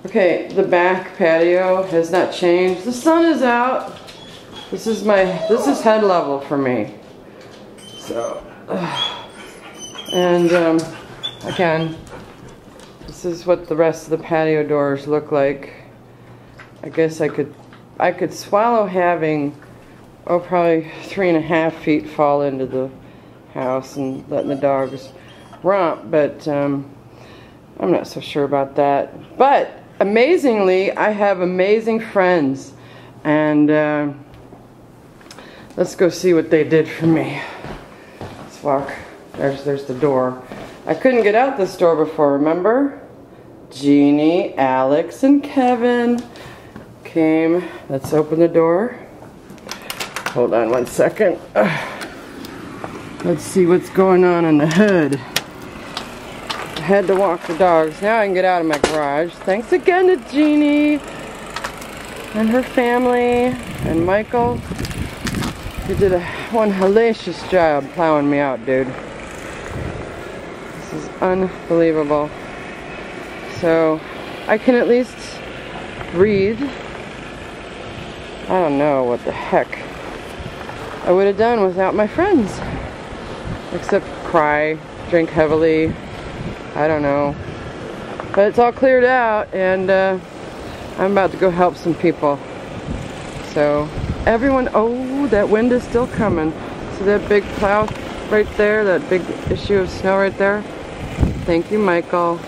Okay, the back patio has not changed. The sun is out. This is head level for me. So, and again, this is what the rest of the patio doors look like. I guess I could swallow having, probably 3.5 feet fall into the house and letting the dogs romp, but I'm not so sure about that. But amazingly, I have amazing friends, and let's go see what they did for me. Let's walk. There's the door. I couldn't get out this door before, remember? Jeannie, Alex, and Kevin came. Let's open the door. Hold on one second. Let's see what's going on in the hood. I had to walk the dogs. Now I can get out of my garage. Thanks again to Jeannie and her family and Michael. You did one hellacious job plowing me out, dude. This is unbelievable. So I can at least breathe. I don't know what the heck I would have done without my friends. Except cry, drink heavily, I don't know. But it's all cleared out, and I'm about to go help some people. So everyone, oh, that wind is still coming. See that big plow right there, that big issue of snow right there? Thank you, Michael.